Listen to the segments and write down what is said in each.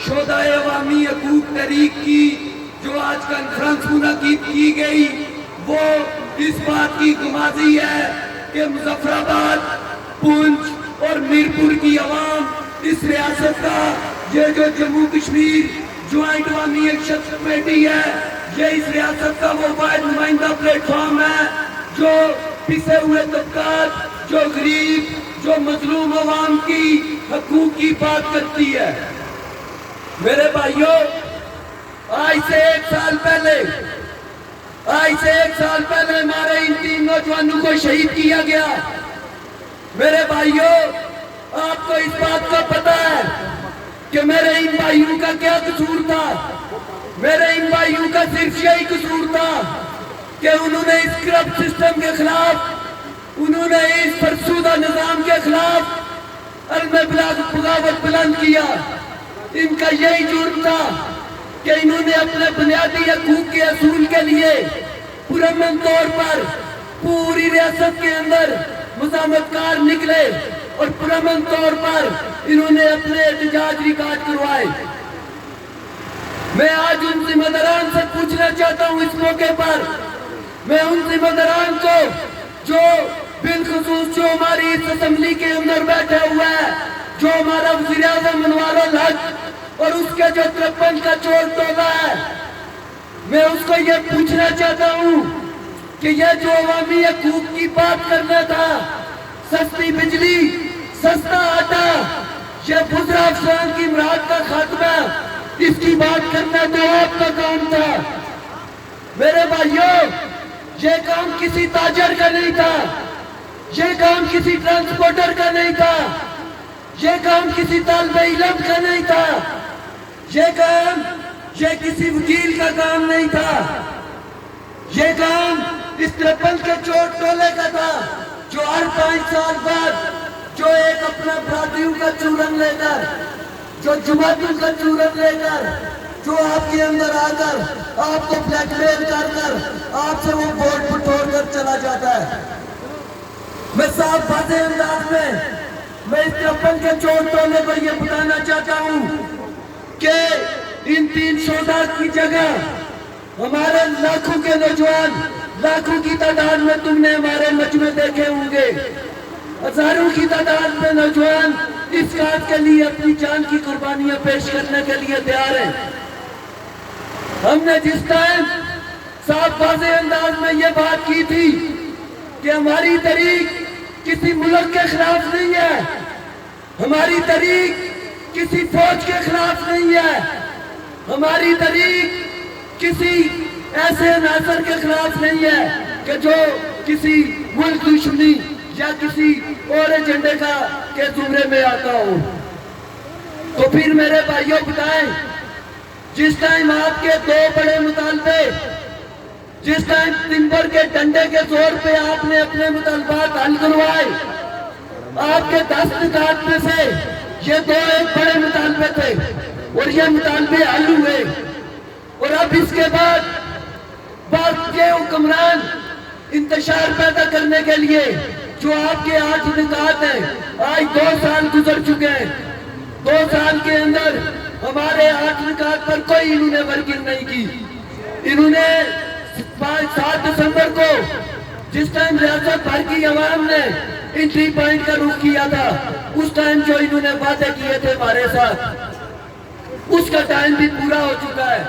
شہدائے عوامی حقوق تحریک کی جو آج کانفرنس منعقد کی گئی وہ اس بات کی گمازی ہے کہ مظفر آباد، پونچھ اور میرپور کی عوام اس ریاست کا یہ جو جموں کشمیر جوائنٹ عوامی ایکشن کمیٹی ہے یہ اس ریاست کا وہ واحد نمائندہ پلیٹ فارم ہے جو پسے ہوئے طبقات، جو غریب، جو مظلوم عوام کی حقوق کی بات کرتی ہے۔ میرے بھائیوں، آج سے ایک سال پہلے ہمارے ان 3 نوجوانوں کو شہید کیا گیا۔ میرے بھائیوں، آپ کو اس بات کا پتہ ہے کہ میرے ان بھائیوں کا کیا قصور تھا؟ میرے ان بھائیوں کا صرف یہی قصور تھا کہ انہوں نے اس کرپٹ سسٹم کے خلاف، انہوں نے اس فرسودہ نظام کے خلاف علم بغاوت بلند کیا۔ ان کا یہی جرم تھا کہ انہوں نے اپنے بنیادی حقوق کے اصول کے لیے پرامن طور پر پوری ریاست کے اندر مزاحمت کار نکلے اور پرامن طور پر انہوں نے اپنے احتجاج ریکارڈ کروائے۔ میں آج ان ذمہ داران سے پوچھنا چاہتا ہوں اس موقع پر، میں ان ذمہ داران کو جو بالخصوص جو ہماری اس اسمبلی کے اندر بیٹھے ہوئے ہیں، جو ہمارا وزیر اعظم انوار الحق اور اس کے جو 53 کا چور ٹولہ ہے، میں اس کو یہ پوچھنا چاہتا ہوں کہ یہ جو عوامی حقوق کی بات کرنا تھا، سستی بجلی، سستا آٹا، یہ بزرگ افسران کی مراد کا خاتمہ، اس کی بات کرنا تو آپ کا کام تھا۔ میرے بھائیوں، یہ کام کسی تاجر کا نہیں تھا، یہ کام کسی ٹرانسپورٹر کا نہیں تھا، یہ کام کسی طالب علم کا نہیں تھا، یہ کسی وکیل کا کام نہیں تھا، یہ کام اس 53 کے چور ٹولے کا تھا جو ہر 5 سال بعد جو ایک اپنا برادریوں کا چورن لے کر، جو جماعتوں کا چورن لے کر، جو آپ کے اندر آ کر آپ کو بلیک میل کر آپ سے وہ ووٹ بٹور کر چلا جاتا ہے۔ میں صاف واضح انداز میں اس 53 کے چور ٹولے کو یہ بتانا چاہتا ہوں کہ ان 3 شہداء کی جگہ ہمارے لاکھوں کے نوجوان، لاکھوں کی تعداد میں تم نے ہمارے مجمع دیکھے ہوں گے، ہزاروں کی تعداد میں نوجوان اس کام کے لیے اپنی جان کی قربانیاں پیش کرنے کے لیے تیار ہیں۔ ہم نے جس ٹائم صاف واضح انداز میں یہ بات کی تھی کہ ہماری تحریک کسی ملک کے خلاف نہیں ہے، ہماری تحریک کسی فوج کے خلاف نہیں ہے، ہماری تحریک کسی ایسے عناصر کے خلاف نہیں ہے کہ جو کسی ملک دشمنی یا کسی اور ایجنڈے کے زمرے میں آتا ہو۔ تو پھر میرے بھائیوں بتائیں، جس ٹائم آپ کے 2 بڑے مطالبے، جس ٹائم تمبر کے ڈنڈے کے زور پہ آپ نے اپنے مطالبات حل کروائے، آپ کے 10 نکات میں سے یہ 2 ایک بڑے مطالبے تھے اور یہ مطالبے حل ہوئے، اور اب اس کے بعد کے حکمران انتشار پیدا کرنے کے لیے جو آپ کے 8 نکات ہیں، آج 2 سال گزر چکے ہیں، 2 سال کے اندر ہمارے 8 نکات پر کوئی انہوں نے ورکنگ نہیں کی۔ انہوں نے 7 دسمبر کو جس ٹائم ریاست بھر کی عوام نے انٹری پوائنٹ کا رخ کیا تھا، اس ٹائم جو انہوں نے وعدے کیے تھے ہمارے ساتھ، اس کا ٹائم بھی پورا ہو چکا ہے۔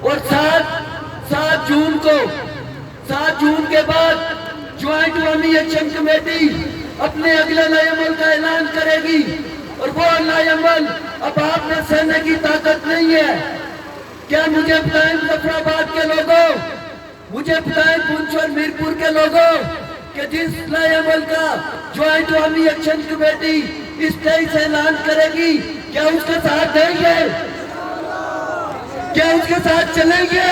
اور 7 جون کے بعد جوائنٹ عوامی ایکشن کمیٹی اپنے اگلے نئے عمل کا اعلان کرے گی، اور وہ نئے عمل اب آپ میں سہنے کی طاقت نہیں ہے۔ کیا مجھے بتائیں مظفر آباد کے لوگوں، مجھے بتائیں پونچھ اور میرپور کے لوگوں کہ جس نئے عمل کا جوائنٹ عوامی ایکشن کمیٹی اس 23 سے اعلان کرے گی، کیا اس کے ساتھ دیں گے؟ کیا اس کے ساتھ چلیں گے؟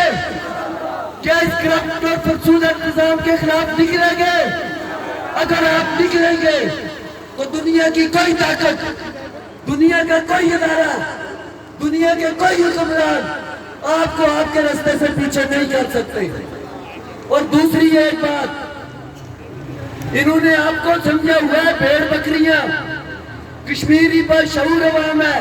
کیا اس کرپٹ اور فرسودہ نظام کے خلاف نکلیں گے؟ اگر آپ نکلیں گے تو دنیا کی کوئی طاقت، دنیا کا کوئی ادارہ، دنیا کے کوئی حکمران آپ کو آپ کے راستے سے پیچھے نہیں کر سکتے۔ اور دوسری ایک بات، انہوں نے آپ کو سمجھا ہوا ہے بھیڑ بکریاں، کشمیری پر شعور عوام ہے،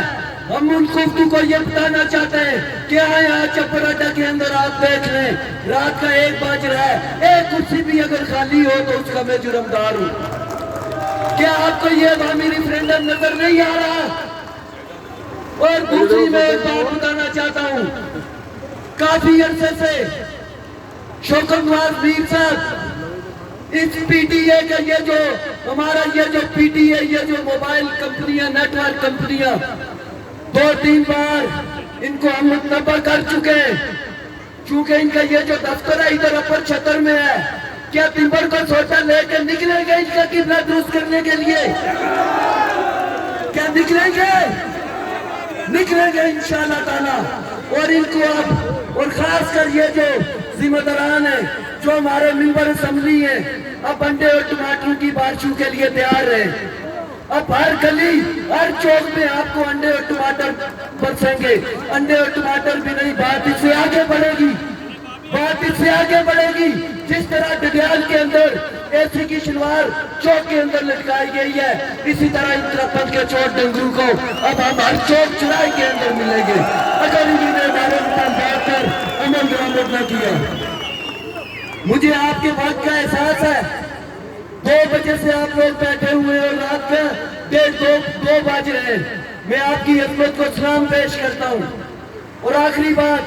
ہم ان خفتو کو یہ بتانا چاہتے ہیں کہ آئے آج چپر اڈا کے اندر آپ دیکھ لیں، رات کا 1 بج رہا ہے، ایک کرسی بھی اگر خالی ہو تو اس کا میں جرمدار ہوں۔ کیا آپ کو یہ عوامی ریفرینڈم نظر نہیں آ رہا؟ اور دوسری میں ایک بات بتانا چاہتا ہوں، کافی عرصے سے شوکت نواز میر صاحب اس پی ٹی اے کا یہ جو ہمارا یہ جو پی ٹی اے یہ جو موبائل کمپنیاں نیٹ ورک کمپنیاں 2-3 بار ان کو ہم متنبع کر چکے ہیں، چونکہ ان کا یہ جو دفتر ہے ادھر اپر چھتر میں ہے، کیا تمبر کو سوچا لے کے نکلیں گے ان کا قبلہ درست کرنے کے لیے؟ کیا نکلیں گے؟ نکلیں گے انشاءاللہ تعالیٰ۔ اور ان کو اب اور خاص کر یہ جو ذمہ داران ہیں جو ہمارے ممبر اسمبلی ہیں، اب انڈے اور ٹماٹر کی بارشوں کے لیے تیار رہیں۔ اب ہر گلی ہر چوک میں آپ کو انڈے اور ٹماٹر برسیں گے۔ انڈے اور ٹماٹر بھی نہیں، بات اس سے آگے بڑھے گی، بات اس سے آگے بڑھے گی۔ جس طرح ڈڈیال کے اندر اے سی کی شلوار چوک کے اندر لٹکائی گئی ہے، اسی طرح اتراکھنڈ کے چوٹ ڈنگرو کو اب ہم ہر چوک چرائی کے اندر ملیں گے اگر انہوں نے ہمارے اوپر بات کر عمل درآمد نہ کیا۔ مجھے آپ کے وقت کا احساس ہے، 2 بجے سے آپ لوگ بیٹھے ہوئے اور رات کا 1:30-2 بج رہے ہیں۔ میں آپ کی عظمت کو سلام پیش کرتا ہوں۔ اور آخری بات،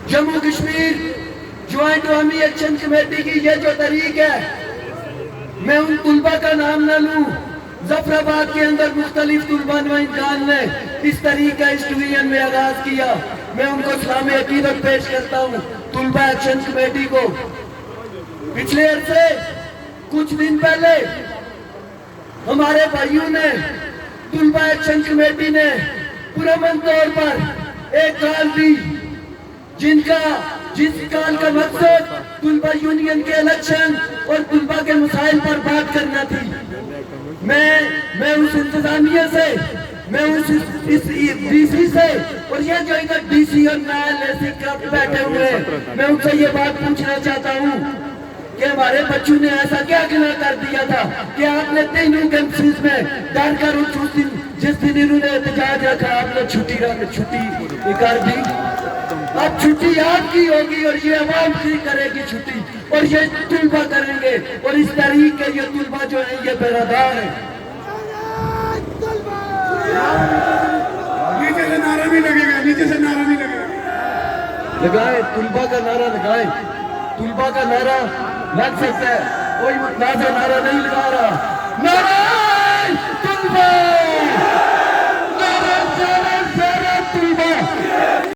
جموں کشمیر جوائنٹ عوامی ایکشن کمیٹی کی یہ جو تحریک ہے، میں ان طلبہ کا نام نہ لوں، ظفر آباد کے اندر مختلف طلبہ نمائندگان نے اس تحریک کا اس ڈویژن میں آغاز کیا، میں ان کو سلام عقیدت پیش کرتا ہوں۔ طلبہ ایکشن کمیٹی کو پچھلے عرصے کچھ دن پہلے ہمارے بھائیوں نے طلبہ ایکشن کمیٹی نے پرامن طور پر ایک کال دی، جس کال کا مقصد طلبہ یونین کے الیکشن اور طلبہ کے مسائل پر بات کرنا تھی۔ میں اس انتظامیہ سے، میں اس ڈی سی سے، اور یہ جو ادھر ڈی سی اور نائل ایسے بیٹھے ہوئے ہیں، میں ان سے یہ بات پوچھنا چاہتا ہوں کہ ہمارے بچوں نے ایسا کیا گناہ کر دیا تھا کہ آپ نے تینوں کیمپسز میں ڈر کر جس دن انہوں نے احتجاج رکھا آپ نے چھٹی کر دی۔ اب چھٹی آپ کی ہوگی اور یہ عوام کی کرے گی چھٹی، اور یہ طلبہ کریں گے، اور اس تحریک کے یہ طلبہ جو ہیں یہ بیرادار ہیں۔ نیچے سے نعرہ بھی لگے گا، نیچے سے نعرہ بھی لگے گا، لگائیں طلبہ کا نعرہ، لگائیں طلبہ کا نعرہ لگ سکتا ہے، کوئی متنازع نعرہ نہیں لگا رہا۔ نعرہ طلبہ